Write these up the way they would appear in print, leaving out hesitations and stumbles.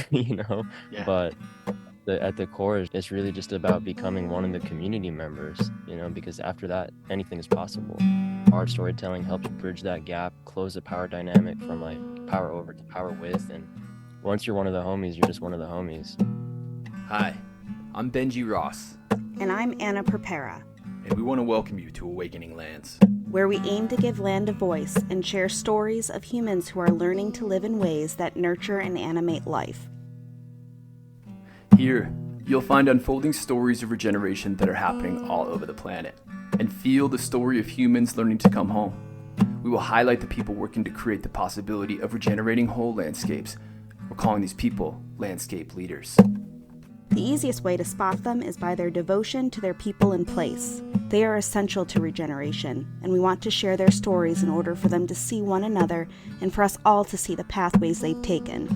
you know, Yeah. but at the core, it's really just about becoming one of the community members, because after that, anything is possible. Art storytelling helps bridge that gap, close the power dynamic from like power over to power with. And once you're one of the homies, you're just one of the homies. Hi, I'm Benji Ross, And I'm Anna Prepara, and we want to welcome you to Awakening Lands, where we aim to give land a voice and share stories of humans who are learning to live in ways that nurture and animate life. Here, you'll find unfolding stories of regeneration that are happening all over the planet, and feel the story of humans learning to come home. We will highlight the people working to create the possibility of regenerating whole landscapes. We're calling these people landscape leaders. The easiest way to spot them is by their devotion to their people and place. They are essential to regeneration, and we want to share their stories in order for them to see one another and for us all to see the pathways they've taken.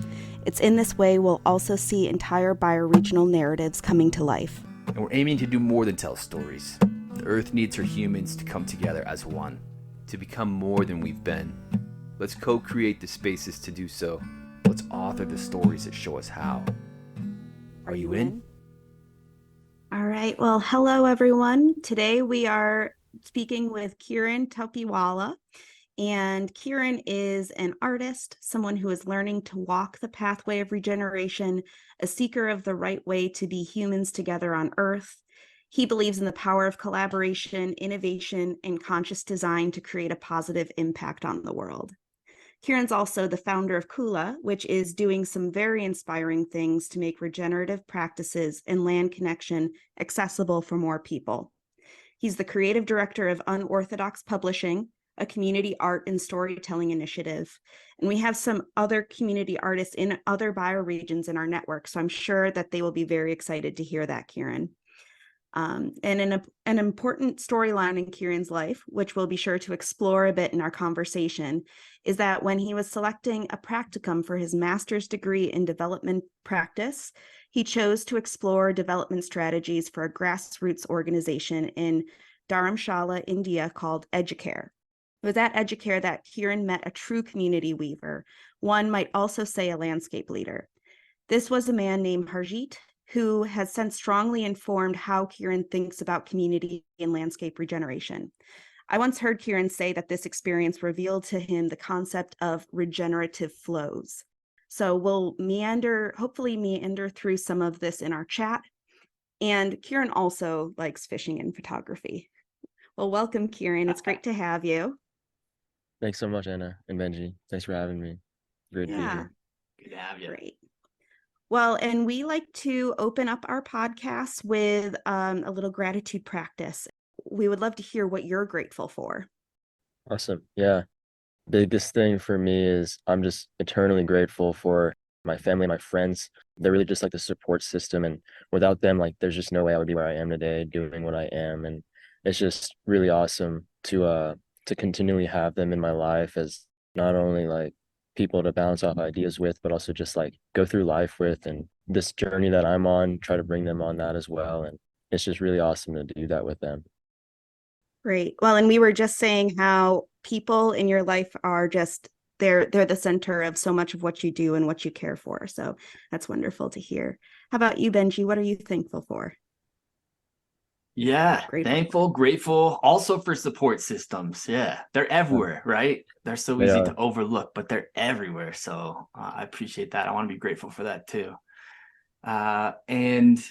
It's in this way we'll also see entire bioregional narratives coming to life. And we're aiming to do more than tell stories. The earth needs her humans to come together as one, to become more than we've been. Let's co-create the spaces to do so. Let's author the stories that show us how. Are you in? All right. Well, hello, everyone. Today we are speaking with Kiran Topiwala. And Kiran is an artist, someone who is learning to walk the pathway of regeneration, a seeker of the right way to be humans together on Earth. He believes in the power of collaboration, innovation, and conscious design to create a positive impact on the world. Kiran's also the founder of Kula, which is doing some very inspiring things to make regenerative practices and land connection accessible for more people. He's the creative director of Unorthodox Publishing, a community art and storytelling initiative. And we have some other community artists in other bioregions in our network, so I'm sure that they will be very excited to hear that, Kiran. And an important storyline in Kiran's life, which we'll be sure to explore a bit in our conversation, is that when he was selecting a practicum for his master's degree in development practice, he chose to explore development strategies for a grassroots organization in Dharamshala, India, called EduCARE. It was at EduCARE that Kiran met a true community weaver, one might also say a landscape leader. This was a man named Harjeet, who has since strongly informed how Kiran thinks about community and landscape regeneration. I once heard Kiran say that this experience revealed to him the concept of regenerative flows. So we'll hopefully meander through some of this in our chat. And Kiran also likes fishing and photography. Well, welcome, Kiran. It's great to have you. Thanks so much, Anna and Benji. Thanks for having me. Great to be here. Good to have you. Great. Well, and we like to open up our podcast with a little gratitude practice. We would love to hear what you're grateful for. Awesome. Yeah. Biggest thing for me is I'm just eternally grateful for my family, my friends. They're really just like the support system. And without them, like there's just no way I would be where I am today doing what I am. And it's just really awesome to continually have them in my life as not only like people to bounce off ideas with, but also just like go through life with, and this journey that I'm on, try to bring them on that as well. And it's just really awesome to do that with them. Great. Well, and we were just saying how people in your life are just, they're the center of so much of what you do and what you care for. So that's wonderful to hear. How about you, Benji? What are you thankful for? Yeah, thankful, grateful, also for support systems. Yeah, they're everywhere, right? They're so easy to overlook, but they're everywhere. So I appreciate that. I want to be grateful for that too. And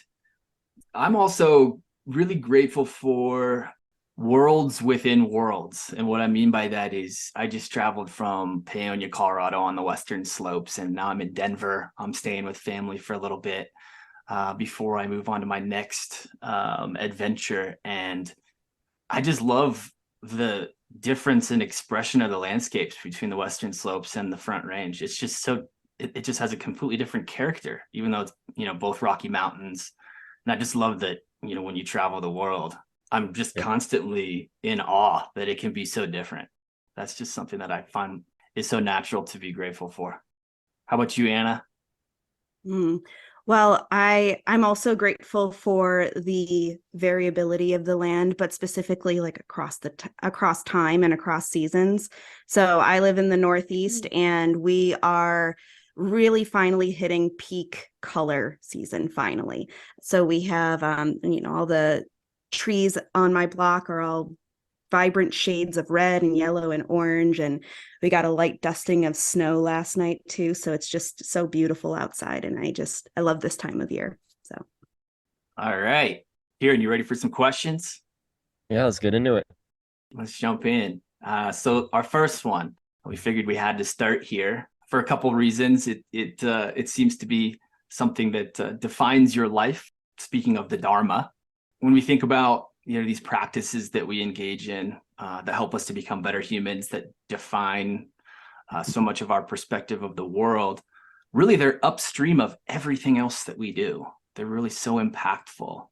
I'm also really grateful for worlds within worlds. And what I mean by that is I just traveled from Paonia, Colorado on the western slopes, and now I'm in Denver. I'm staying with family for a little bit before I move on to my next adventure. And I just love the difference in expression of the landscapes between the western slopes and the Front Range. It's just it just has a completely different character, even though it's, both Rocky Mountains. And I just love that, when you travel the world, I'm just constantly in awe that it can be so different. That's just something that I find is so natural to be grateful for. How about you, Anna? Well, I'm also grateful for the variability of the land, but specifically like across time and across seasons. So I live in the Northeast, and we are really finally hitting peak color season finally. So we have, all the trees on my block are all vibrant shades of red and yellow and orange. And we got a light dusting of snow last night too. So it's just so beautiful outside. And I love this time of year. So. All right. Kiran, you ready for some questions? Yeah, let's get into it. Let's jump in. So our first one, we figured we had to start here for a couple of reasons. It seems to be something that defines your life. Speaking of the Dharma, when we think about these practices that we engage in that help us to become better humans, that define so much of our perspective of the world, really they're upstream of everything else that we do. They're really so impactful.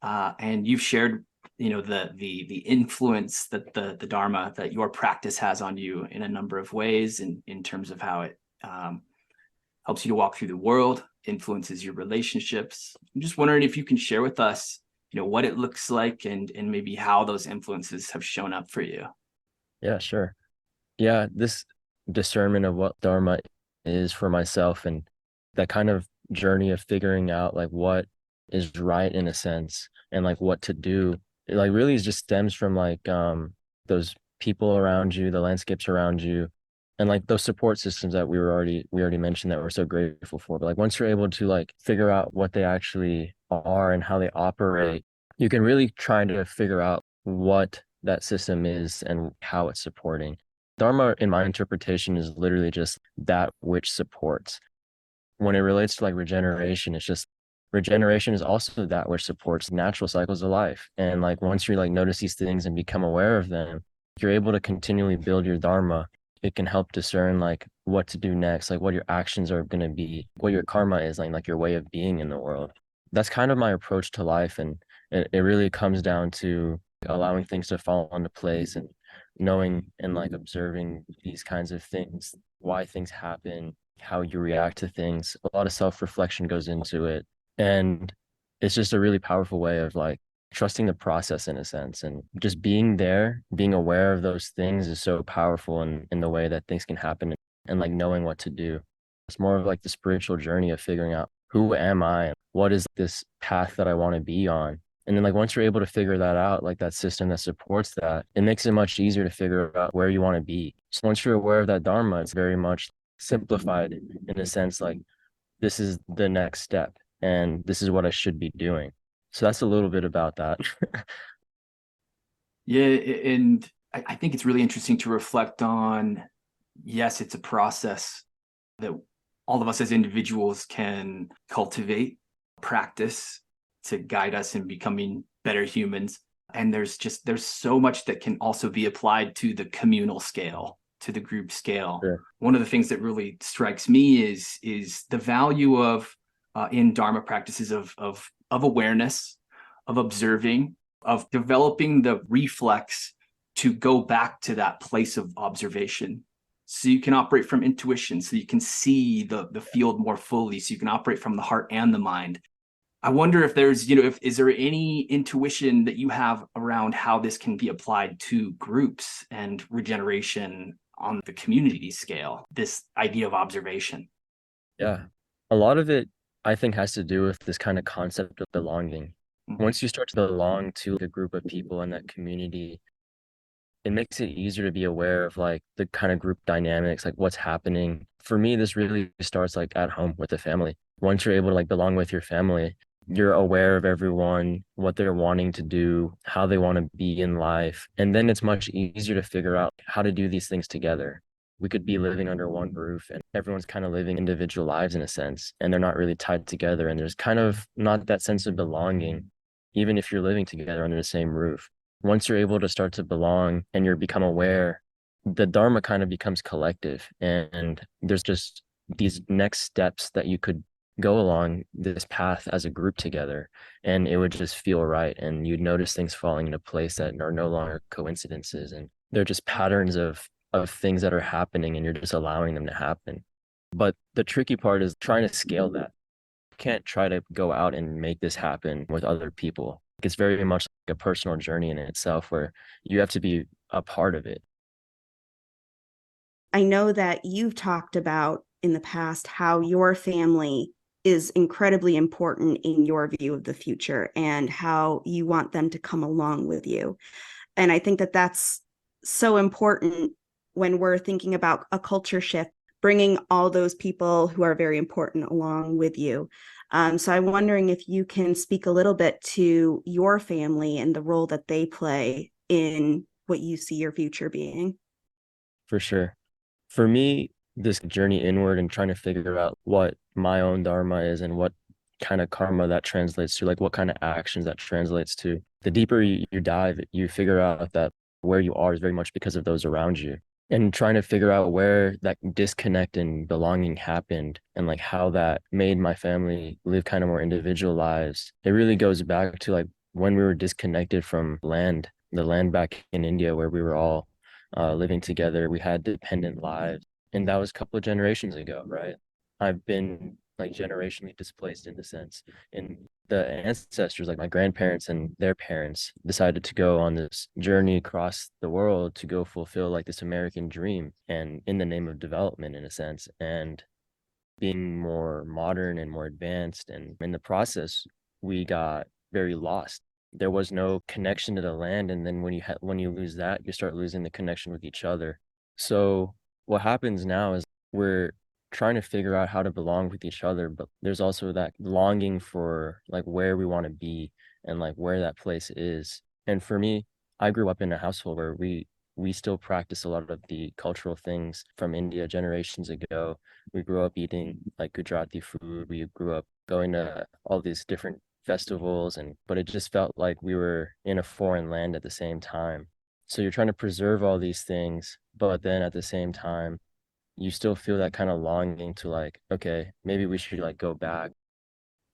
And you've shared the influence that the Dharma, that your practice has on you in a number of ways, in terms of how it helps you to walk through the world, influences your relationships. I'm just wondering if you can share with us, what it looks like and maybe how those influences have shown up for you. Yeah, sure. Yeah, this discernment of what Dharma is for myself, and that kind of journey of figuring out like what is right in a sense, and like what to do, it like really just stems from like those people around you, the landscapes around you, and like those support systems that we already mentioned that we're so grateful for. But like once you're able to like figure out what they actually are and how they operate, you can really try to figure out what that system is and how it's supporting. Dharma, in my interpretation, is literally just that which supports. When it relates to like regeneration, it's just regeneration is also that which supports natural cycles of life. And like once you like notice these things and become aware of them, you're able to continually build your Dharma. It can help discern like what to do next, like what your actions are going to be, what your karma is, like your way of being in the world. That's kind of my approach to life. And it really comes down to allowing things to fall into place and knowing and like observing these kinds of things, why things happen, how you react to things. A lot of self-reflection goes into it. And it's just a really powerful way of like trusting the process in a sense. And just being there, being aware of those things is so powerful in the way that things can happen, and like knowing what to do. It's more of like the spiritual journey of figuring out who am I? What is this path that I want to be on? And then like once you're able to figure that out, like that system that supports that, it makes it much easier to figure out where you want to be. So once you're aware of that Dharma, it's very much simplified in a sense, like this is the next step and this is what I should be doing. So that's a little bit about that. Yeah, and I think it's really interesting to reflect on, yes, it's a process that all of us as individuals can cultivate, practice to guide us in becoming better humans. And there's so much that can also be applied to the communal scale, to the group scale. Sure. One of the things that really strikes me is the value of in Dharma practices of awareness, of observing, of developing the reflex to go back to that place of observation. So you can operate from intuition, so you can see the field more fully, so you can operate from the heart and the mind. I wonder if there's, is there any intuition that you have around how this can be applied to groups and regeneration on the community scale, this idea of observation? Yeah. A lot of it, I think, has to do with this kind of concept of belonging. Once you start to belong to a group of people in that community, it makes it easier to be aware of like the kind of group dynamics, like what's happening. For me, this really starts like at home with the family. Once you're able to like belong with your family, you're aware of everyone, what they're wanting to do, how they want to be in life. And then it's much easier to figure out how to do these things together. We could be living under one roof and everyone's kind of living individual lives in a sense, and they're not really tied together. And there's kind of not that sense of belonging, even if you're living together under the same roof. Once you're able to start to belong and you become aware, the Dharma kind of becomes collective. And there's just these next steps that you could go along this path as a group together, and it would just feel right. And you'd notice things falling into place that are no longer coincidences. And they're just patterns of things that are happening, and you're just allowing them to happen. But the tricky part is trying to scale that. You can't try to go out and make this happen with other people. It's very much like a personal journey in itself where you have to be a part of it. I know that you've talked about in the past how your family is incredibly important in your view of the future and how you want them to come along with you. And I think that that's so important when we're thinking about a culture shift, bringing all those people who are very important along with you. So I'm wondering if you can speak a little bit to your family and the role that they play in what you see your future being. For sure. For me, this journey inward and trying to figure out what my own Dharma is and what kind of karma that translates to, like what kind of actions that translates to. The deeper you dive, you figure out that where you are is very much because of those around you. And trying to figure out where that disconnect and belonging happened and like how that made my family live kind of more individual lives. It really goes back to like when we were disconnected from the land back in India where we were all living together. We had dependent lives. And that was a couple of generations ago, right? I've been like generationally displaced in the sense. And the ancestors, like my grandparents and their parents, decided to go on this journey across the world to go fulfill like this American dream and in the name of development, in a sense. And being more modern and more advanced. And in the process, we got very lost. There was no connection to the land. And then when you lose that, you start losing the connection with each other. So what happens now is we're trying to figure out how to belong with each other, but there's also that longing for like where we want to be and like where that place is. And for me, I grew up in a household where we still practice a lot of the cultural things from India generations ago. We grew up eating like Gujarati food. We grew up going to all these different festivals, and but it just felt like we were in a foreign land at the same time. So you're trying to preserve all these things, but then at the same time you still feel that kind of longing to like, okay, maybe we should like go back.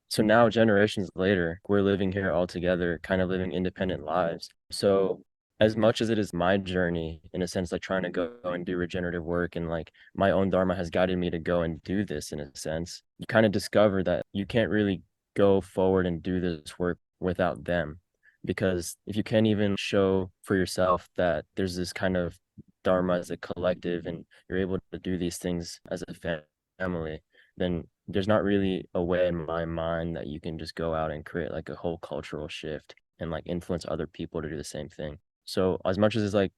So now, generations later, we're living here all together, kind of living independent lives. So, as much as it is my journey, in a sense, like trying to go and do regenerative work, and like my own Dharma has guided me to go and do this, in a sense, you kind of discover that you can't really go forward and do this work without them. Because if you can't even show for yourself that there's this kind of Dharma as a collective and you're able to do these things as a family, then there's not really a way in my mind that you can just go out and create like a whole cultural shift and like influence other people to do the same thing. So as much as it's like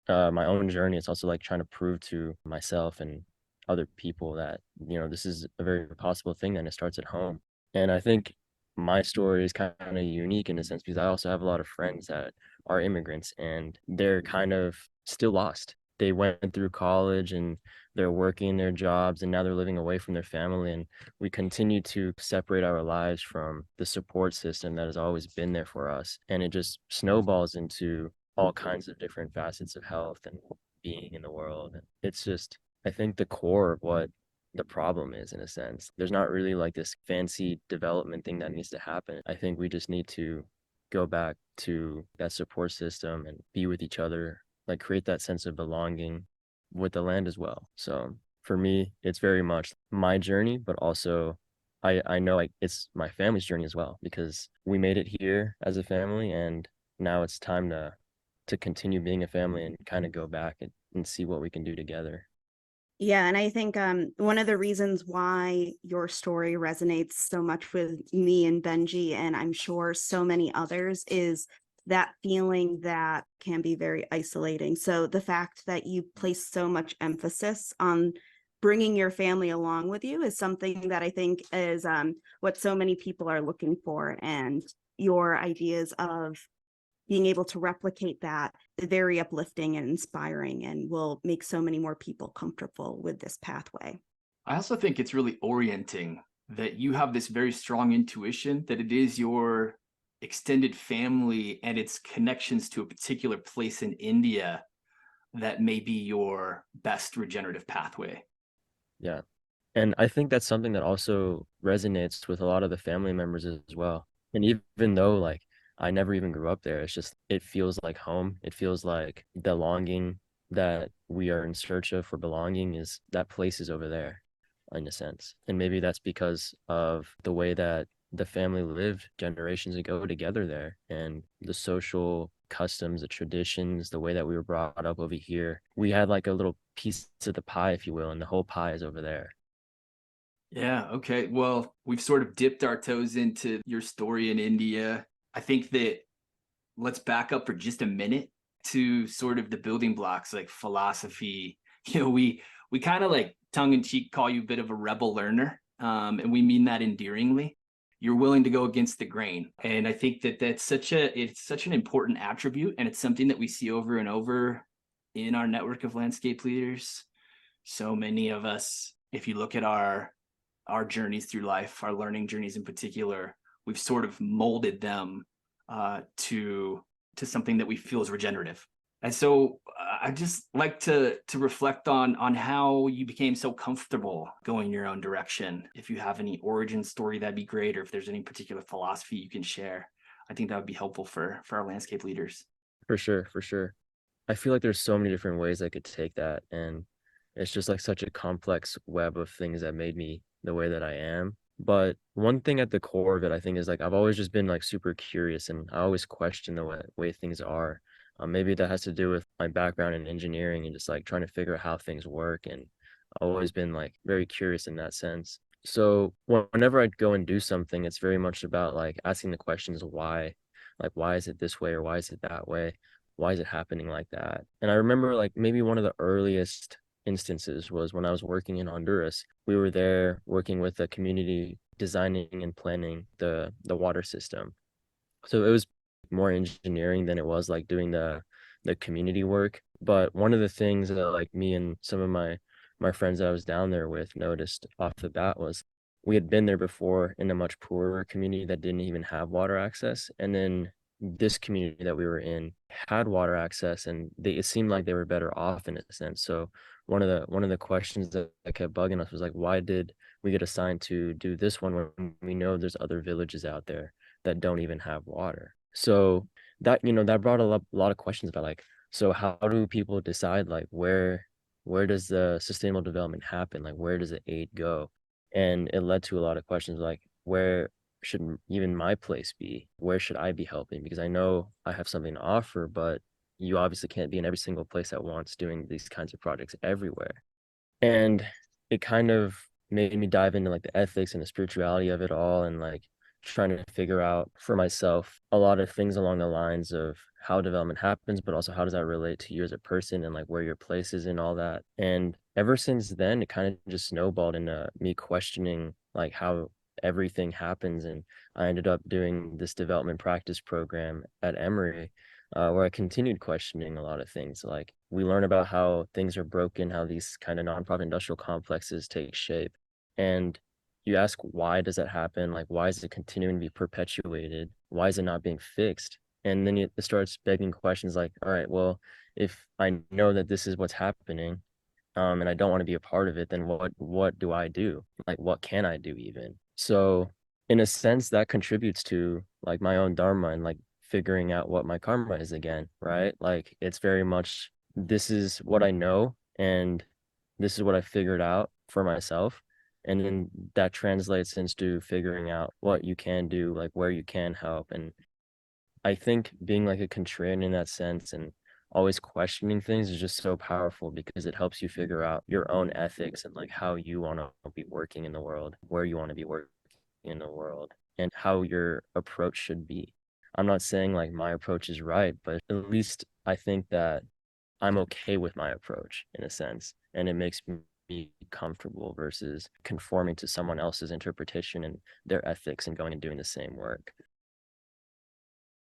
my own journey, it's also like trying to prove to myself and other people that, you know, this is a very possible thing and it starts at home. And I think my story is kind of unique in a sense because I also have a lot of friends that are immigrants and they're kind of still lost. They went through college and they're working their jobs and now they're living away from their family. And we continue to separate our lives from the support system that has always been there for us. And it just snowballs into all kinds of different facets of health and being in the world. It's just, I think, the core of what the problem is, in a sense. There's not really like this fancy development thing that needs to happen. I think we just need to go back to that support system and be with each other, like create that sense of belonging with the land as well. So for me, it's very much my journey, but also I know like it's my family's journey as well because we made it here as a family and now it's time to continue being a family and kind of go back and see what we can do together. Yeah, and I think one of the reasons why your story resonates so much with me and Benji, and I'm sure so many others, is that feeling that can be very isolating. So the fact that you place so much emphasis on bringing your family along with you is something that I think is what so many people are looking for. And your ideas of being able to replicate that, very uplifting and inspiring, and will make so many more people comfortable with this pathway. I also think it's really orienting that you have this very strong intuition that it is your extended family and its connections to a particular place in India that may be your best regenerative pathway. Yeah. And I think that's something that also resonates with a lot of the family members as well. And even though like I never even grew up there, it's just it feels like home. It feels like the longing that we are in search of for belonging is that place is over there in a sense. And maybe that's because of the way that the family lived generations ago together there and the social customs, the traditions, the way that we were brought up over here. We had like a little piece of the pie, if you will, and the whole pie is over there. Yeah. Okay. Well, we've sort of dipped our toes into your story in India. I think that let's back up for just a minute to sort of the building blocks like philosophy. We kind of like tongue in cheek call you a bit of a rebel learner, and we mean that endearingly. You're willing to go against the grain, and I think that it's such an important attribute, and it's something that we see over and over in our network of landscape leaders. So many of us, if you look at our journeys through life, our learning journeys in particular, we've sort of molded them to something that we feel is regenerative. And so I just like to reflect on how you became so comfortable going your own direction. If you have any origin story, that'd be great. Or if there's any particular philosophy you can share, I think that would be helpful for our landscape leaders. For sure, for sure. I feel like there's so many different ways I could take that, and it's just like such a complex web of things that made me the way that I am. But one thing at the core of it, I think, is like I've always just been like super curious, and I always question the way things are. Maybe that has to do with my background in engineering and just like trying to figure out how things work. And I've always been like very curious in that sense. So whenever I go and do something, it's very much about like asking the questions why, like why is it this way or why is it that way? Why is it happening like that? And I remember like maybe one of the earliest instances was when I was working in Honduras. We were there working with a community designing and planning the water system. So it was more engineering than it was like doing the community work. But one of the things that like me and some of my friends that I was down there with noticed off the bat was we had been there before in a much poorer community that didn't even have water access. And then this community that we were in had water access, and it seemed like they were better off in a sense. So one of the questions that kept bugging us was like, why did we get assigned to do this one when we know there's other villages out there that don't even have water? So that, that brought a lot of questions about like, so how do people decide like where does the sustainable development happen? Like where does the aid go? And it led to a lot of questions like, where should even my place be? Where should I be helping? Because I know I have something to offer, but you obviously can't be in every single place at once doing these kinds of projects everywhere. And it kind of made me dive into like the ethics and the spirituality of it all, and like trying to figure out for myself a lot of things along the lines of how development happens, but also how does that relate to you as a person and like where your place is in all that. And ever since then, it kind of just snowballed into me questioning like how everything happens. And I ended up doing this development practice program at Emory, where I continued questioning a lot of things. Like we learn about how things are broken, how these kind of nonprofit industrial complexes take shape. And you ask, why does that happen? Like, why is it continuing to be perpetuated? Why is it not being fixed? And then it starts begging questions like, all right, well, if I know that this is what's happening, and I don't want to be a part of it, then what do I do? Like, what can I do even? So in a sense, that contributes to like my own Dharma and like figuring out what my karma is again, right? Like it's very much, this is what I know, and this is what I figured out for myself. And then that translates into figuring out what you can do, like where you can help. And I think being like a contrarian in that sense and always questioning things is just so powerful because it helps you figure out your own ethics and like how you want to be working in the world, where you want to be working in the world, and how your approach should be. I'm not saying like my approach is right, but at least I think that I'm okay with my approach in a sense, and it makes me comfortable versus conforming to someone else's interpretation and their ethics and going and doing the same work.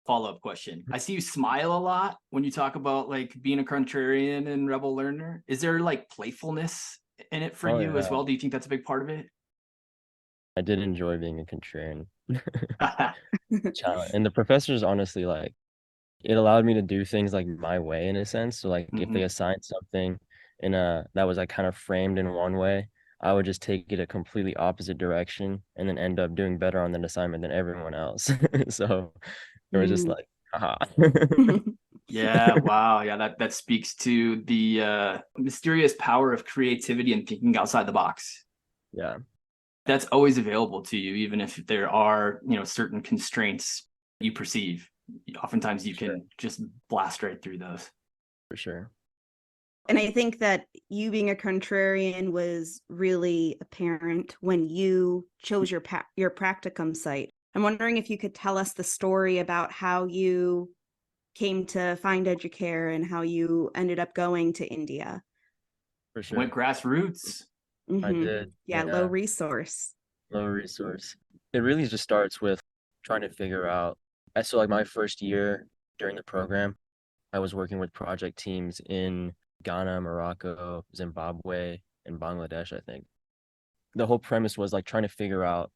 Follow-up question. I see you smile a lot when you talk about like being a contrarian and rebel learner. Is there like playfulness in it for Oh you as yeah, well? Do you think that's a big part of it? I did enjoy being a contrarian. Challenge. And the professors honestly like it allowed me to do things like my way in a sense. So like if they Mhm. assigned something in a that was like kind of framed in one way, I would just take it a completely opposite direction and then end up doing better on that assignment than everyone else. So it was just Mm. like, haha. Yeah, wow. Yeah, that speaks to the mysterious power of creativity and thinking outside the box. Yeah, That's always available to you, even if there are, certain constraints you perceive. Oftentimes you sure, can just blast right through those. for sure. And I think that you being a contrarian was really apparent when you chose your practicum site. I'm wondering if you could tell us the story about how you came to find EduCARE and how you ended up going to India. For Went sure. grassroots. I Mm-hmm. did. Yeah, low Yeah, resource. low resource. It really just starts with trying to figure out. So like my first year during the program, I was working with project teams in Ghana, Morocco, Zimbabwe, and Bangladesh, I think. The whole premise was like trying to figure out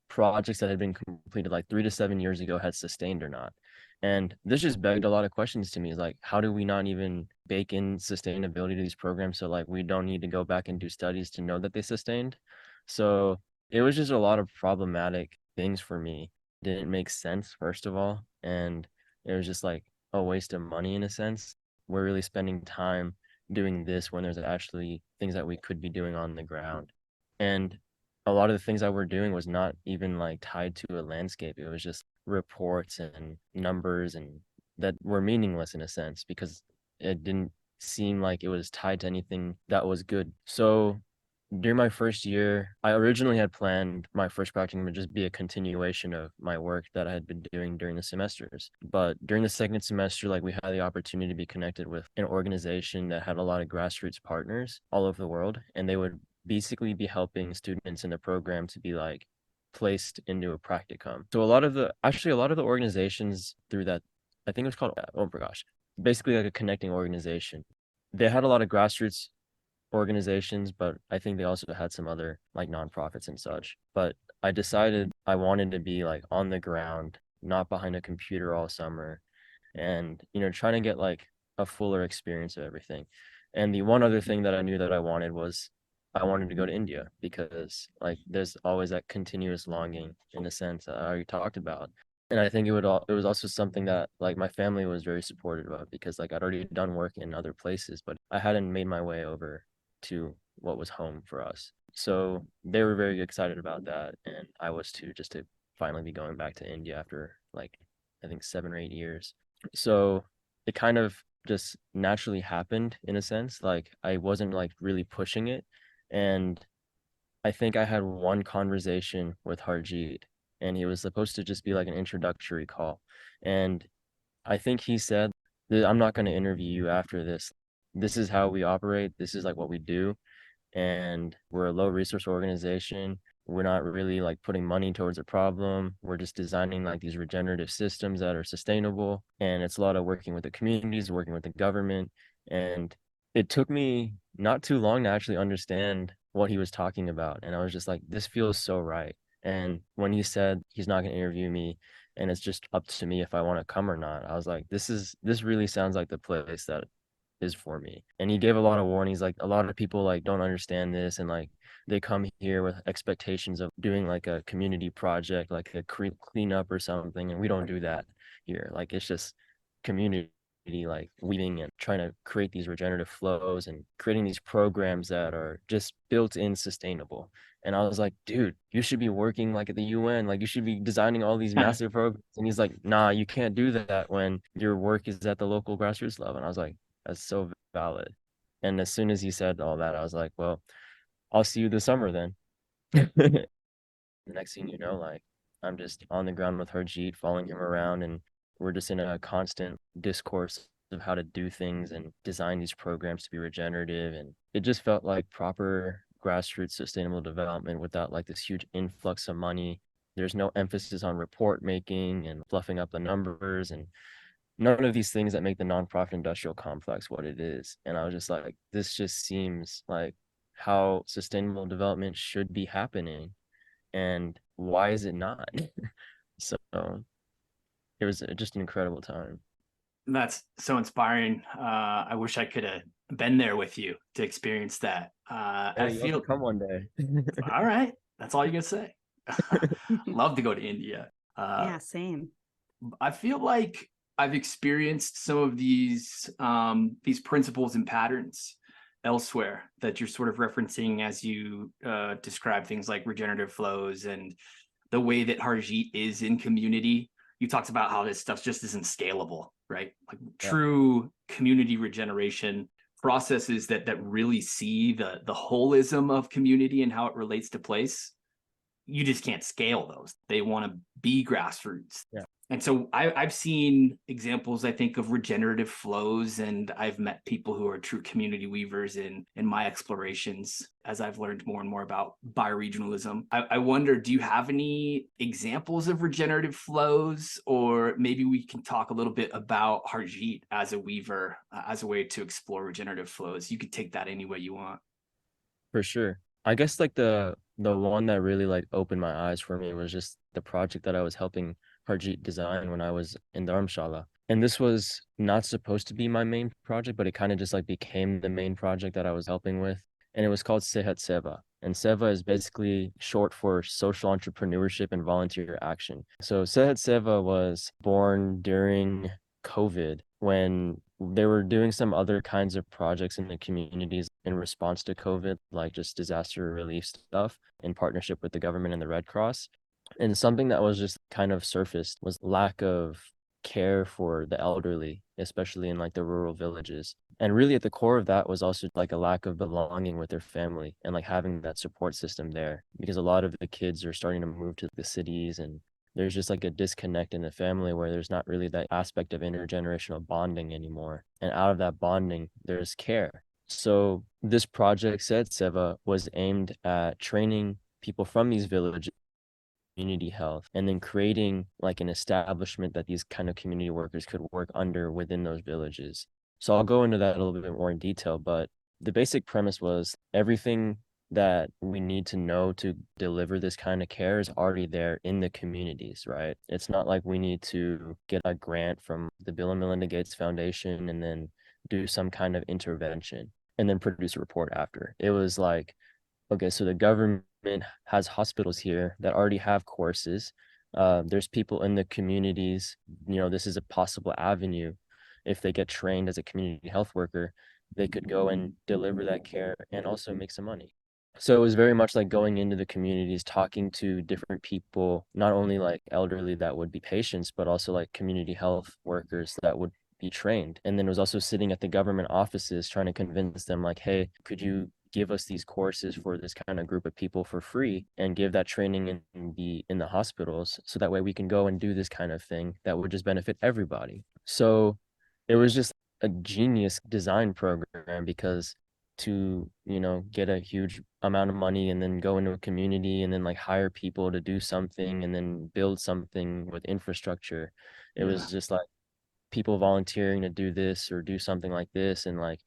projects that had been completed like 3 to 7 years ago had sustained or not. And this just begged a lot of questions to me. Is like, how do we not even bake in sustainability to these programs so like we don't need to go back and do studies to know that they sustained? So it was just a lot of problematic things for me. Didn't make sense, first of all. And it was just like a waste of money in a sense. We're really spending time doing this when there's actually things that we could be doing on the ground. And a lot of the things that we're doing was not even like tied to a landscape. It was just reports and numbers and that were meaningless in a sense because it didn't seem like it was tied to anything that was good. So during my first year, I originally had planned my first practicum to just be a continuation of my work that I had been doing during the semesters. But during the second semester, like we had the opportunity to be connected with an organization that had a lot of grassroots partners all over the world, and they would basically be helping students in the program to be like placed into a practicum. So a lot of the organizations through that, I think it was called, oh my gosh, basically like a connecting organization. They had a lot of grassroots organizations, but I think they also had some other like nonprofits and such. But I decided I wanted to be like on the ground, not behind a computer all summer, and trying to get like a fuller experience of everything. And the one other thing that I knew that I wanted was I wanted to go to India because like there's always that continuous longing in a sense that I already talked about. And I think it was also something that like my family was very supportive of because like I'd already done work in other places, but I hadn't made my way over to what was home for us. So they were very excited about that, and I was too, just to finally be going back to India after like I think 7 or 8 years. So it kind of just naturally happened in a sense. Like I wasn't like really pushing it. And I think I had one conversation with Harjeet, and he was supposed to just be like an introductory call. And I think he said that I'm not going to interview you after this. This is how we operate. This is like what we do. And we're a low resource organization. We're not really like putting money towards a problem. We're just designing like these regenerative systems that are sustainable. And it's a lot of working with the communities, working with the government. And it took me not too long to actually understand what he was talking about. And I was just like, this feels so right. And when he said he's not going to interview me and it's just up to me if I want to come or not, I was like, this really sounds like the place that is for me. And he gave a lot of warnings, like a lot of people like don't understand this, and like they come here with expectations of doing like a community project, like a cleanup or something, and we don't do that here. Like it's just community, like weaving and trying to create these regenerative flows and creating these programs that are just built in sustainable. And I was like, dude, you should be working like at the UN, like you should be designing all these massive programs. And he's like, nah, you can't do that when your work is at the local grassroots level. And I was like, that's so valid. And as soon as he said all that, I was like, well, I'll see you this summer then. The next thing you know, like I'm just on the ground with Harjeet, following him around, and we're just in a constant discourse of how to do things and design these programs to be regenerative. And it just felt like proper grassroots sustainable development without like this huge influx of money. There's no emphasis on report making and fluffing up the numbers and none of these things that make the nonprofit industrial complex what it is. And I was just like, this just seems like how sustainable development should be happening. And why is it not? So it was just an incredible time. That's so inspiring. I wish I could have been there with you to experience that. I Hey, you have to feel come one day. all right. That's all you can say. Love to go to India. Yeah, same. I feel like I've experienced some of these principles and patterns elsewhere that you're sort of referencing as you describe things like regenerative flows and the way that Harjeet is in community. You talked about how this stuff just isn't scalable, right? Like Yeah. true community regeneration processes that really see the holism of community and how it relates to place, you just can't scale those. They want to be grassroots. Yeah. And so I've seen examples, I think, of regenerative flows, and I've met people who are true community weavers in my explorations as I've learned more and more about bioregionalism. I wonder, do you have any examples of regenerative flows? Or maybe we can talk a little bit about Harjeet as a weaver, as a way to explore regenerative flows. You could take that any way you want. For sure. I guess like the one that really like opened my eyes for me was just the project that I was helping Harjeet design when I was in Dharamshala. And this was not supposed to be my main project, but it kind of just like became the main project that I was helping with. And it was called Sehat Seva. And Seva is basically short for social entrepreneurship and volunteer action. So Sehat Seva was born during COVID when they were doing some other kinds of projects in the communities in response to COVID, like just disaster relief stuff in partnership with the government and the Red Cross. And something that was just kind of surfaced was lack of care for the elderly, especially in like the rural villages. And really at the core of that was also like a lack of belonging with their family and like having that support system there, because a lot of the kids are starting to move to the cities, and there's just like a disconnect in the family where there's not really that aspect of intergenerational bonding anymore. And out of that bonding, there's care. So this project, Said Seva, was aimed at training people from these villages community health, and then creating like an establishment that these kind of community workers could work under within those villages. So I'll go into that a little bit more in detail, but the basic premise was everything that we need to know to deliver this kind of care is already there in the communities, right? It's not like we need to get a grant from the Bill and Melinda Gates Foundation and then do some kind of intervention and then produce a report after. It was like, okay, so the government has hospitals here that already have courses. There's people in the communities, this is a possible avenue. If they get trained as a community health worker, they could go and deliver that care and also make some money. So it was very much like going into the communities, talking to different people, not only like elderly that would be patients, but also like community health workers that would be trained. And then it was also sitting at the government offices trying to convince them like, hey, could you give us these courses for this kind of group of people for free and give that training in the hospitals, so that way we can go and do this kind of thing that would just benefit everybody. So it was just a genius design program, because to get a huge amount of money and then go into a community and then like hire people to do something and then build something with infrastructure, it was just like people volunteering to do this or do something like this, and like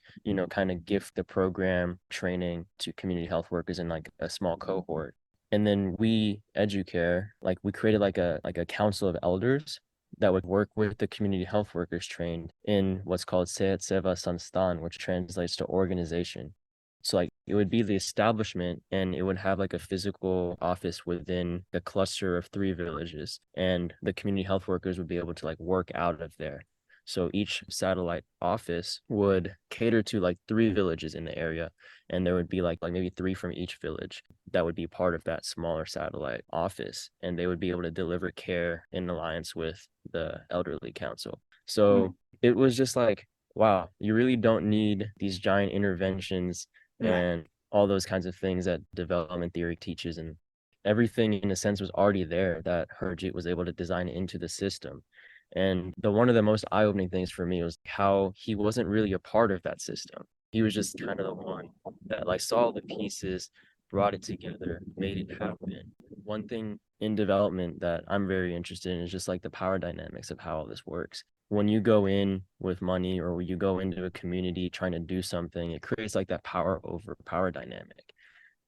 kind of gift the program training to community health workers in like a small cohort. And then we EduCARE, like we created like a council of elders that would work with the community health workers trained in what's called Sehat Seva Sanstan, which translates to organization. So like it would be the establishment, and it would have like a physical office within the cluster of 3 villages, and the community health workers would be able to like work out of there. So each satellite office would cater to like 3 villages in the area, and there would be like maybe 3 from each village that would be part of that smaller satellite office, and they would be able to deliver care in alliance with the elderly council. So it was just like, wow, you really don't need these giant interventions and all those kinds of things that development theory teaches, and everything in a sense was already there that Harjeet was able to design into the system. And one of the most eye-opening things for me was how he wasn't really a part of that system. He was just kind of the one that like saw the pieces, brought it together, made it happen. One thing in development that I'm very interested in is just like the power dynamics of how all this works. When you go in with money, or when you go into a community trying to do something, it creates like that power over power dynamic.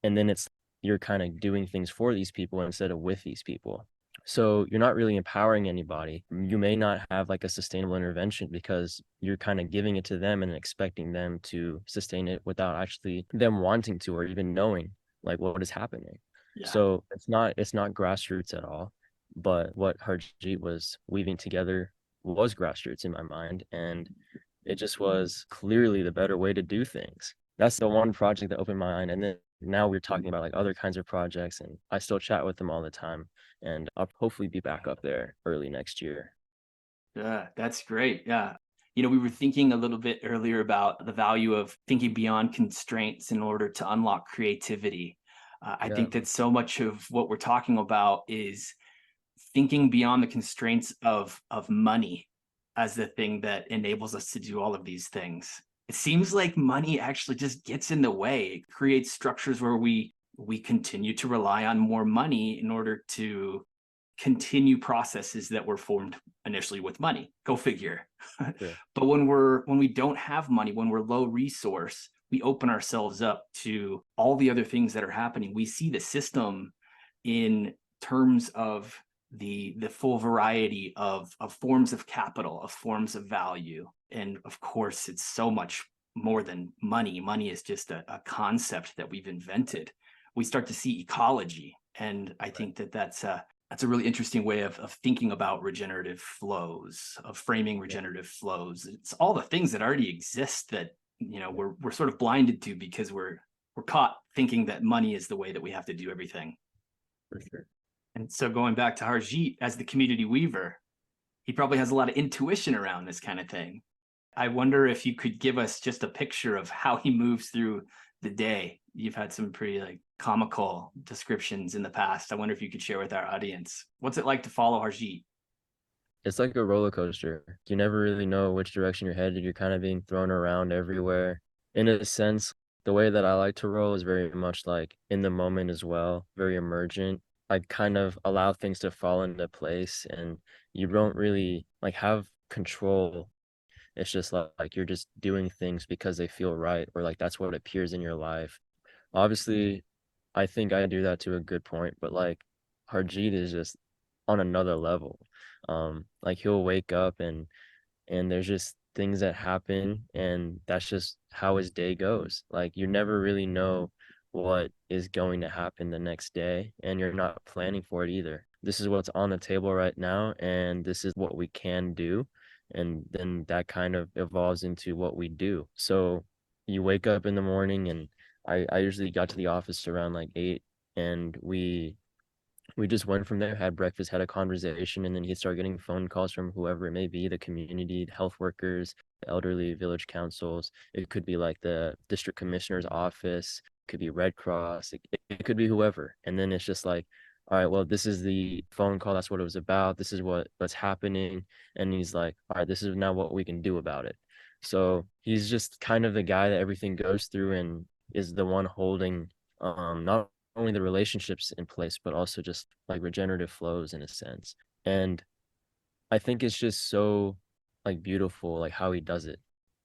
And then you're kind of doing things for these people instead of with these people. So you're not really empowering anybody. You may not have like a sustainable intervention because you're kind of giving it to them and expecting them to sustain it without actually them wanting to, or even knowing like what is happening. Yeah. So it's not grassroots at all. But what Harjeet was weaving together was grassroots in my mind, and it just was clearly the better way to do things. That's the one project that opened my mind. And then now we're talking about like other kinds of projects, and I still chat with them all the time, and I'll hopefully be back up there early next year. Yeah, that's great. Yeah. We were thinking a little bit earlier about the value of thinking beyond constraints in order to unlock creativity. I think that so much of what we're talking about is thinking beyond the constraints of money as the thing that enables us to do all of these things. It seems like money actually just gets in the way. It creates structures where we continue to rely on more money in order to continue processes that were formed initially with money. Go figure. Sure. But when we don't have money, when we're low resource, we open ourselves up to all the other things that are happening. We see the system in terms of the full variety of forms of capital, of forms of value. And of course, it's so much more than money. Money is just a concept that we've invented. We start to see ecology. And I think that that's a really interesting way of thinking about regenerative flows, of framing regenerative flows. It's all the things that already exist that, we're sort of blinded to because we're caught thinking that money is the way that we have to do everything. For sure. And so going back to Harjeet as the community weaver, he probably has a lot of intuition around this kind of thing. I wonder if you could give us just a picture of how he moves through the day. You've had some pretty comical descriptions in the past. I wonder if you could share with our audience. What's it like to follow Harjeet? It's like a roller coaster. You never really know which direction you're headed. You're kind of being thrown around everywhere. In a sense, the way that I like to roll is very much like in the moment as well, very emergent. I kind of allow things to fall into place, and you don't really have control. It's just like you're just doing things because they feel right, or that's what appears in your life. Obviously, I think I do that to a good point, but Harjeet is just on another level. He'll wake up and there's just things that happen, and that's just how his day goes. You never really know what is going to happen the next day, and you're not planning for it either. This is what's on the table right now, and this is what we can do, and then that kind of evolves into what we do. So you wake up in the morning, and I usually got to the office around 8, and we just went from there, had breakfast, had a conversation, and then he'd start getting phone calls from whoever it may be, the community, health workers, elderly village councils. It could be the district commissioner's office, it could be Red Cross, it could be whoever. And then it's just all right, well, this is the phone call. That's what it was about. This is what's happening. And he's all right, this is now what we can do about it. So he's just kind of the guy that everything goes through and is the one holding not only the relationships in place, but also just regenerative flows in a sense. And I think it's just so beautiful how he does it,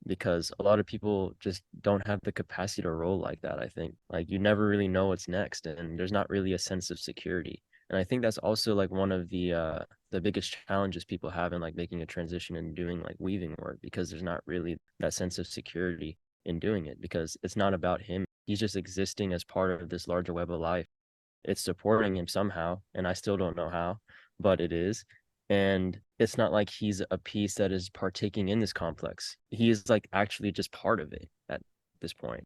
because a lot of people just don't have the capacity to roll like that. I think you never really know what's next, and there's not really a sense of security. And I think that's also one of the biggest challenges people have in making a transition and doing weaving work, because there's not really that sense of security in doing it, because it's not about him. He's just existing as part of this larger web of life. It's supporting him somehow, and I still don't know how, but it is. And it's not like he's a piece that is partaking in this complex. He is actually just part of it at this point.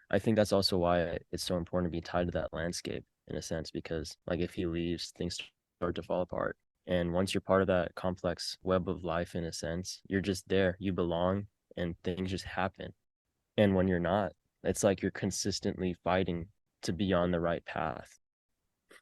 I think that's also why it's so important to be tied to that landscape in a sense, because if he leaves, things start to fall apart. And once you're part of that complex web of life in a sense, you're just there, you belong, and things just happen. And when you're not, it's you're consistently fighting to be on the right path.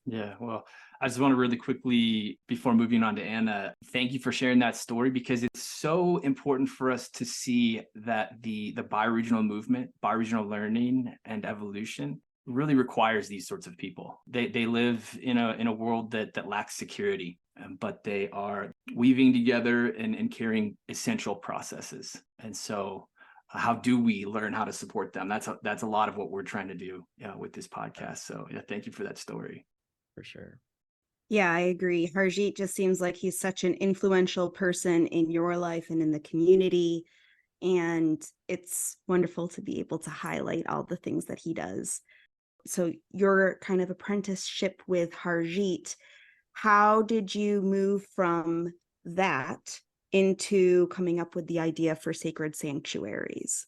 Yeah, well, I just want to really quickly, before moving on to Anna, thank you for sharing that story, because it's so important for us to see that the bioregional movement, bioregional learning and evolution really requires these sorts of people. They live in a world that lacks security, but they are weaving together and carrying essential processes. And so how do we learn how to support them? That's a lot of what we're trying to do with this podcast. So yeah, thank you for that story. For sure. Yeah, I agree. Harjeet just seems like he's such an influential person in your life and in the community. And it's wonderful to be able to highlight all the things that he does. So your kind of apprenticeship with Harjeet, how did you move from that into coming up with the idea for sacred sanctuaries?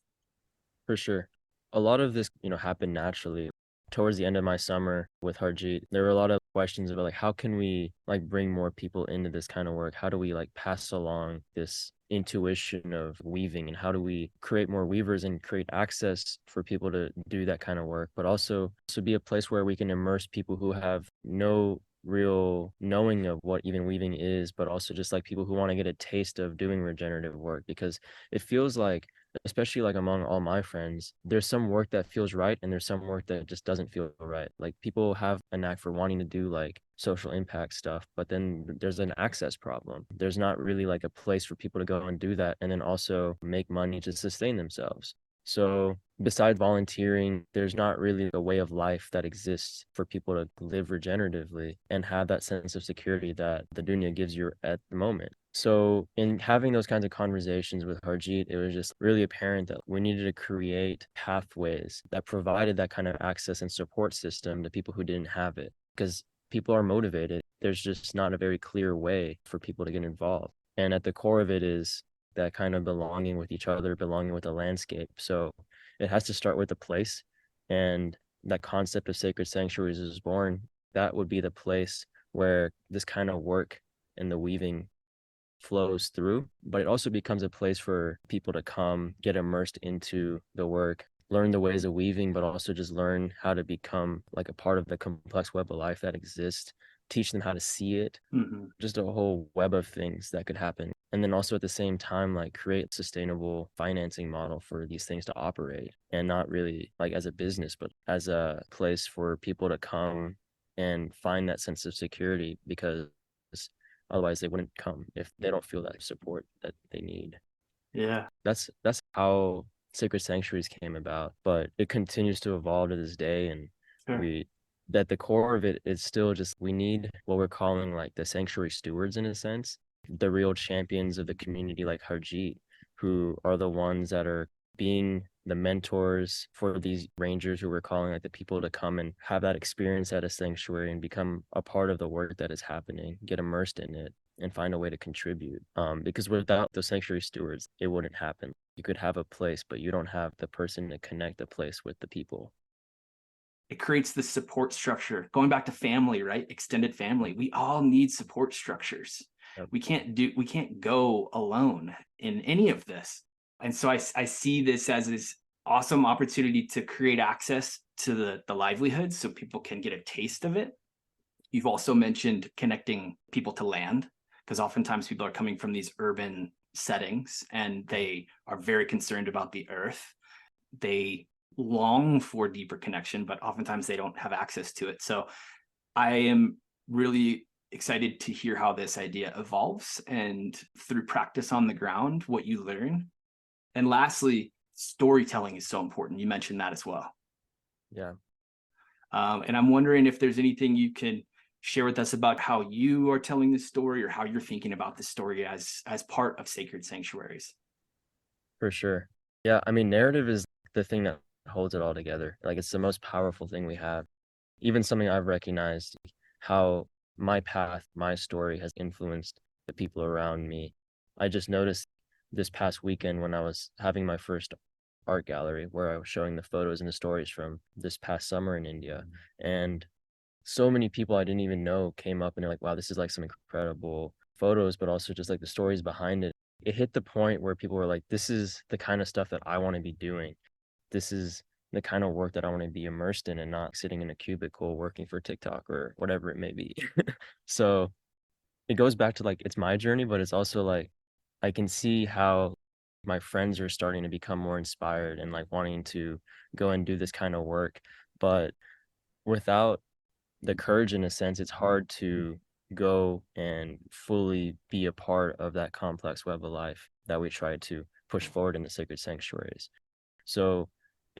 For sure. A lot of this, happened naturally. Towards the end of my summer with Harjeet, there were a lot of questions of like, how can we like bring more people into this kind of work? How do we like pass along this intuition of weaving, and how do we create more weavers and create access for people to do that kind of work, but also to be a place where we can immerse people who have no real knowing of what even weaving is, but also just like people who want to get a taste of doing regenerative work, because it feels like, especially like among all my friends, there's some work that feels right and there's some work that just doesn't feel right. Like people have a knack for wanting to do like social impact stuff, but then there's an access problem. There's not really like a place for people to go and do that and then also make money to sustain themselves. So besides volunteering, there's not really a way of life that exists for people to live regeneratively and have that sense of security that the dunya gives you at the moment. So in having those kinds of conversations with Harjeet, it was just really apparent that we needed to create pathways that provided that kind of access and support system to people who didn't have it, because people are motivated. There's just not a very clear way for people to get involved. And at the core of it is that kind of belonging with each other, belonging with the landscape. So it has to start with a place. And that concept of sacred sanctuaries is born. That would be the place where this kind of work and the weaving flows through, but it also becomes a place for people to come, get immersed into the work, learn the ways of weaving, but also just learn how to become like a part of the complex web of life that exists, teach them how to see it, just a whole web of things that could happen. And then also at the same time, like create sustainable financing model for these things to operate, and not really like as a business, but as a place for people to come and find that sense of security, because otherwise they wouldn't come if they don't feel that support that they need. Yeah. That's how sacred sanctuaries came about, but it continues to evolve to this day. And Sure. we that the core of it is still just, we need what we're calling like the sanctuary stewards, in a sense, the real champions of the community like Harjeet, who are the ones that are being the mentors for these rangers, who we're calling like the people to come and have that experience at a sanctuary and become a part of the work that is happening, get immersed in it, and find a way to contribute. Because without the sanctuary stewards, it wouldn't happen. You could have a place, but you don't have the person to connect the place with the people. It creates this support structure. Going back to family, right? Extended family. We all need support structures. Yep. We can't go alone in any of this. And so I see this as this awesome opportunity to create access to the livelihood so people can get a taste of it. You've also mentioned connecting people to land, because oftentimes people are coming from these urban settings and they are very concerned about the earth. They long for deeper connection, but oftentimes they don't have access to it. So I am really excited to hear how this idea evolves, and through practice on the ground, what you learn. And lastly, storytelling is so important. You mentioned that as well. Yeah. And I'm wondering if there's anything you can share with us about how you are telling this story, or how you're thinking about this story as part of Sacred Sanctuaries. For sure. Yeah, I mean, narrative is the thing that holds it all together. Like, it's the most powerful thing we have. Even something I've recognized, how my path, my story has influenced the people around me. I just noticed this past weekend when I was having my first art gallery, where I was showing the photos and the stories from this past summer in India. And so many people I didn't even know came up and they're like, wow, this is like some incredible photos, but also just like the stories behind it. It hit the point where people were like, this is the kind of stuff that I want to be doing. This is the kind of work that I want to be immersed in, and not sitting in a cubicle working for TikTok or whatever it may be. So it goes back to like, it's my journey, but it's also like, I can see how my friends are starting to become more inspired and like wanting to go and do this kind of work. But without the courage, in a sense, it's hard to go and fully be a part of that complex web of life that we try to push forward in the sacred sanctuaries. So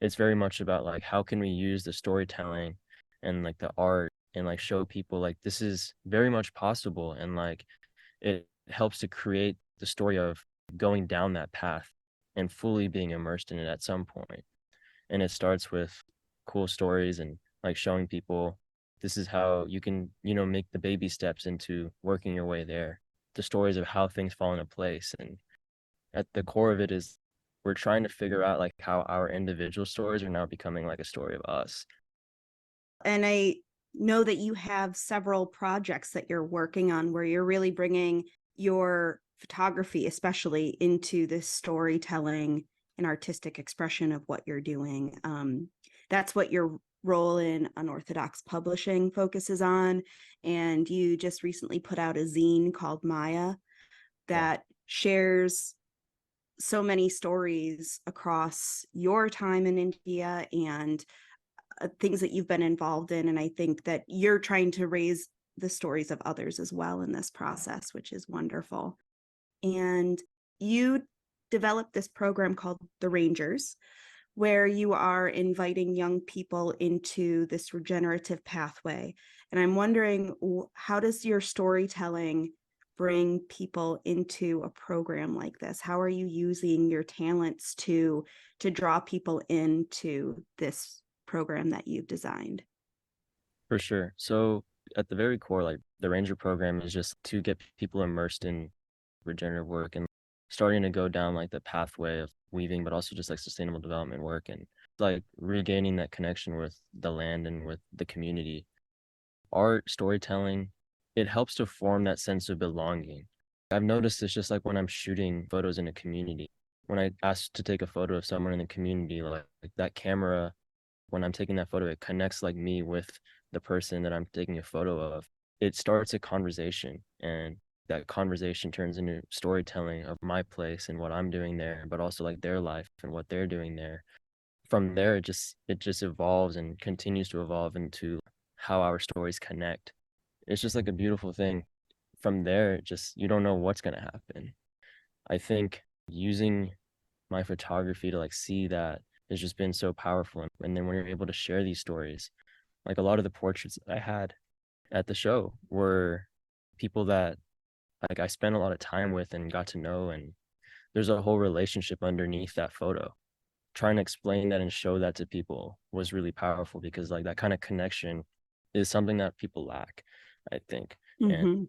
it's very much about like, how can we use the storytelling and like the art and like show people like this is very much possible, and like it helps to create the story of going down that path and fully being immersed in it at some point. And it starts with cool stories and like showing people this is how you can, make the baby steps into working your way there. The stories of how things fall into place. And at the core of it is we're trying to figure out like how our individual stories are now becoming like a story of us. And know that you have several projects that you're working on where you're really bringing your photography, especially, into this storytelling and artistic expression of what you're doing. That's what your role in Unorthodox Publishing focuses on. And you just recently put out a zine called Maya that shares so many stories across your time in India and things that you've been involved in. And I think that you're trying to raise the stories of others as well in this process, which is wonderful. And you developed this program called The Rangers, where you are inviting young people into this regenerative pathway. And I'm wondering, how does your storytelling bring people into a program like this? How are you using your talents to draw people into this program that you've designed? For sure. So at the very core, like the Ranger program is just to get people immersed in regenerative work and starting to go down like the pathway of weaving, but also just like sustainable development work and like regaining that connection with the land and with the community. Art, storytelling, it helps to form that sense of belonging. I've noticed it's just like when I'm shooting photos in a community, when I ask to take a photo of someone in the community, like that camera, when I'm taking that photo, it connects like me with the person that I'm taking a photo of. It starts a conversation, and that conversation turns into storytelling of my place and what I'm doing there, but also like their life and what they're doing there. From there, it just evolves and continues to evolve into how our stories connect. It's just like a beautiful thing. From there, it just you don't know what's gonna happen. I think using my photography to like see that has just been so powerful. And then when you're able to share these stories, like a lot of the portraits that I had at the show were people that like I spent a lot of time with and got to know, and there's a whole relationship underneath that photo. Trying to explain that and show that to people was really powerful because like that kind of connection is something that people lack, I think. And Mm-hmm.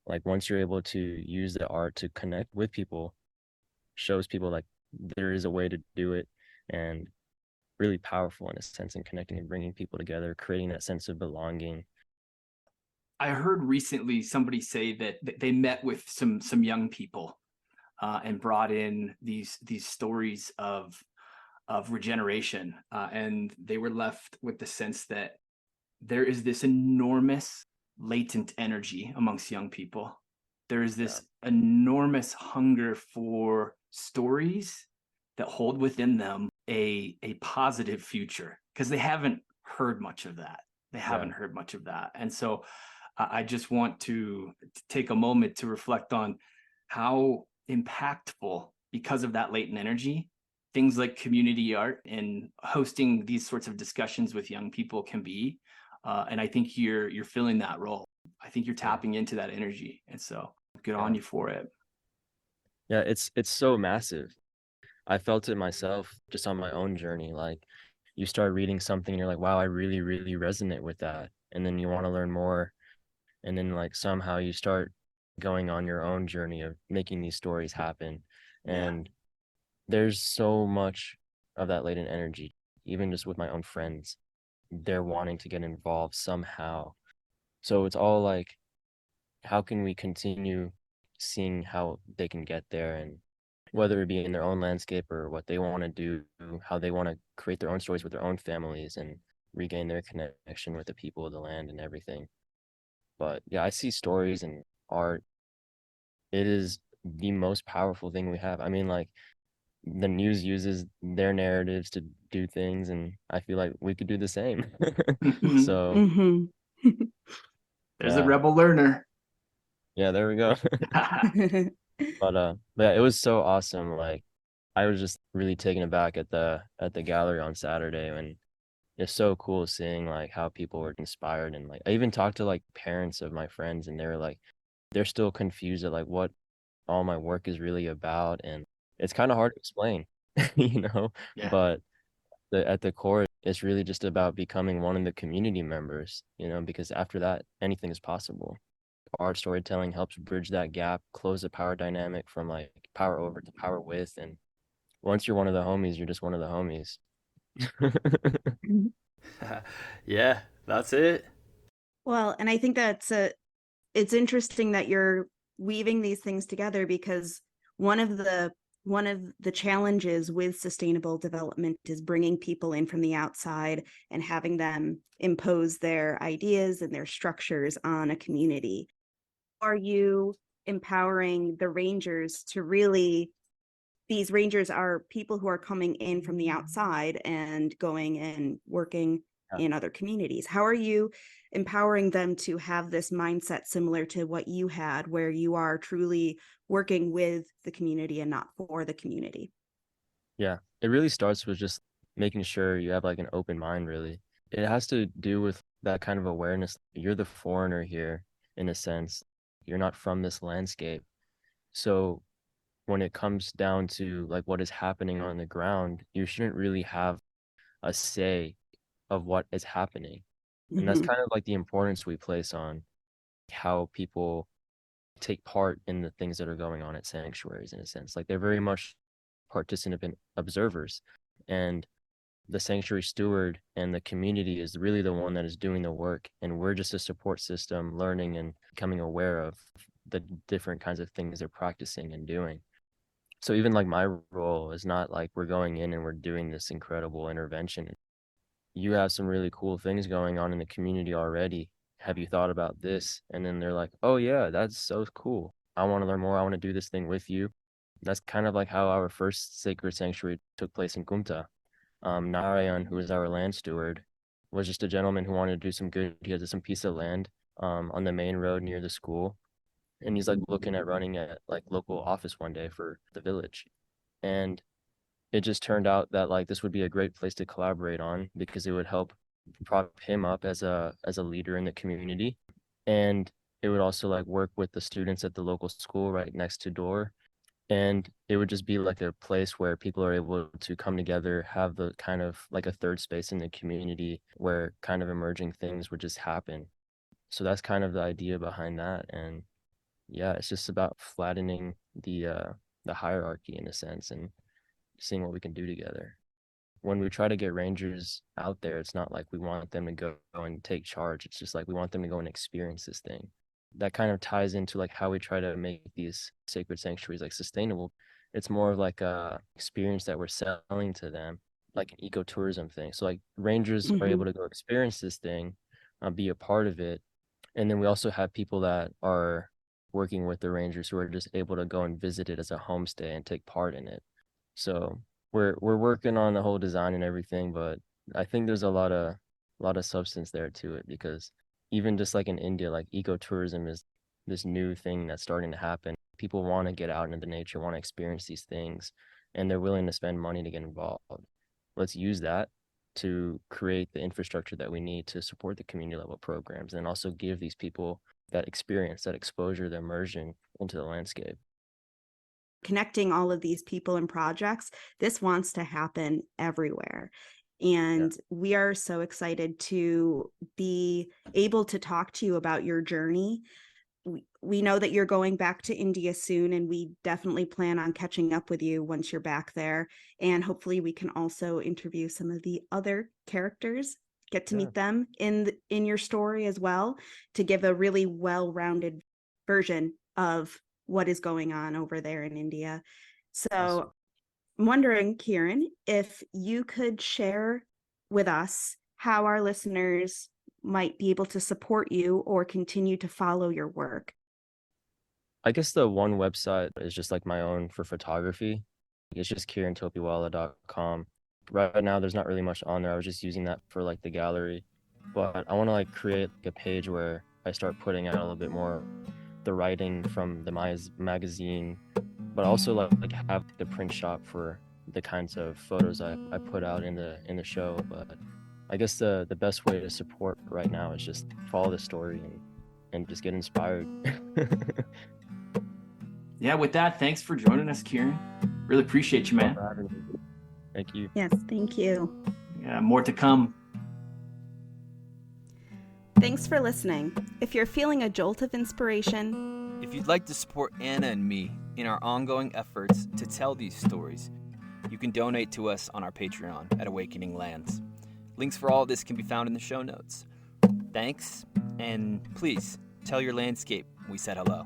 like once you're able to use the art to connect with people, shows people like there is a way to do it, and really powerful in a sense in connecting and bringing people together, creating that sense of belonging. I heard recently somebody say that they met with some young people and brought in these stories of regeneration, and they were left with the sense that there is this enormous latent energy amongst young people. There is this enormous hunger for stories that hold within them a positive future, because they haven't heard much of that. And so I just want to take a moment to reflect on how impactful, because of that latent energy, things like community art and hosting these sorts of discussions with young people can be. And I think you're filling that role. I think you're tapping into that energy. And so good on you for it. Yeah, it's so massive. I felt it myself just on my own journey. Like you start reading something and you're like, wow, I really, really resonate with that. And then you want to learn more. And then like somehow you start going on your own journey of making these stories happen. And there's so much of that latent energy, even just with my own friends. They're wanting to get involved somehow. So it's all like, how can we continue seeing how they can get there, and whether it be in their own landscape or what they want to do, how they want to create their own stories with their own families and regain their connection with the people of the land and everything. But yeah, I see stories and art. It is the most powerful thing we have. I mean, like the news uses their narratives to do things, and I feel like we could do the same. So Mm-hmm. There's a yeah, rebel learner. yeah, there we go. But yeah, it was so awesome. Like I was just really taken aback at the gallery on Saturday, and it's so cool seeing like how people were inspired. And like I even talked to like parents of my friends, and they were like they're still confused at like what all my work is really about, and it's kind of hard to explain, you know. Yeah. But at the core, it's really just about becoming one of the community members, you know, because after that, anything is possible. Art storytelling helps bridge that gap, close the power dynamic from like power over to power with. And once you're one of the homies, you're just one of the homies. Yeah, that's it. Well, and I think it's interesting that you're weaving these things together, because one of the challenges with sustainable development is bringing people in from the outside and having them impose their ideas and their structures on a community. Are you empowering the rangers to really, these rangers are people who are coming in from the outside and going and working in other communities. How are you empowering them to have this mindset similar to what you had, where you are truly working with the community and not for the community? Yeah, it really starts with just making sure you have like an open mind, really. It has to do with that kind of awareness. You're the foreigner here, in a sense. You're not from this landscape. So when it comes down to like what is happening on the ground, you shouldn't really have a say of what is happening. And that's Mhm. kind of like the importance we place on how people take part in the things that are going on at sanctuaries, in a sense. Like they're very much participant observers. And the sanctuary steward and the community is really the one that is doing the work. And we're just a support system, learning and becoming aware of the different kinds of things they're practicing and doing. So even like my role is not like we're going in and we're doing this incredible intervention. You have some really cool things going on in the community already. Have you thought about this? And then they're like, oh yeah, that's so cool. I want to learn more. I want to do this thing with you. That's kind of like how our first sacred sanctuary took place in Kumta. Narayan, who is our land steward, was just a gentleman who wanted to do some good. He had some piece of land on the main road near the school. And he's like looking at running a like local office one day for the village. And it just turned out that like this would be a great place to collaborate on because it would help prop him up as a leader in the community. And it would also like work with the students at the local school right next to door. And it would just be like a place where people are able to come together, have the kind of like a third space in the community where kind of emerging things would just happen. So that's kind of the idea behind that. And yeah, it's just about flattening the hierarchy in a sense and seeing what we can do together. When we try to get rangers out there, it's not like we want them to go and take charge. It's just like we want them to go and experience this thing. That kind of ties into like how we try to make these sacred sanctuaries like sustainable. It's more of like a experience that we're selling to them, like an ecotourism thing. So like rangers are able Mhm. to go experience this thing, be a part of it, and then we also have people that are working with the rangers who are just able to go and visit it as a homestay and take part in it. So we're working on the whole design and everything, but I think there's a lot of substance there to it because even just like in India, like ecotourism is this new thing that's starting to happen. People want to get out into the nature, want to experience these things, and they're willing to spend money to get involved. Let's use that to create the infrastructure that we need to support the community level programs and also give these people that experience, that exposure, the immersion into the landscape. Connecting all of these people and projects, this wants to happen everywhere. Yeah. And we are so excited to be able to talk to you about your journey. We know that you're going back to India soon, and we definitely plan on catching up with you once you're back there. And hopefully we can also interview some of the other characters, get to Yeah. meet them in your story as well, to give a really well-rounded version of what is going on over there in India. Awesome. So I'm wondering, Kiran, if you could share with us how our listeners might be able to support you or continue to follow your work. I guess the one website is just like my own for photography. It's just kirantopiwala.com. Right now, there's not really much on there. I was just using that for like the gallery, but I want to like create like, a page where I start putting out a little bit more the writing from the magazine, but also like have the print shop for the kinds of photos I put out in the show. But I guess the best way to support right now is just follow the story and just get inspired. Yeah, with that, thanks for joining us, Kiran. Really appreciate you, Thanks man. for having me. Thank you. Yes, thank you. Yeah, more to come. Thanks for listening. If you're feeling a jolt of inspiration, If you'd like to support Anna and me in our ongoing efforts to tell these stories, you can donate to us on our Patreon at Awakening Lands. Links for all of this can be found in the show notes. Thanks, And please, tell your landscape we said hello.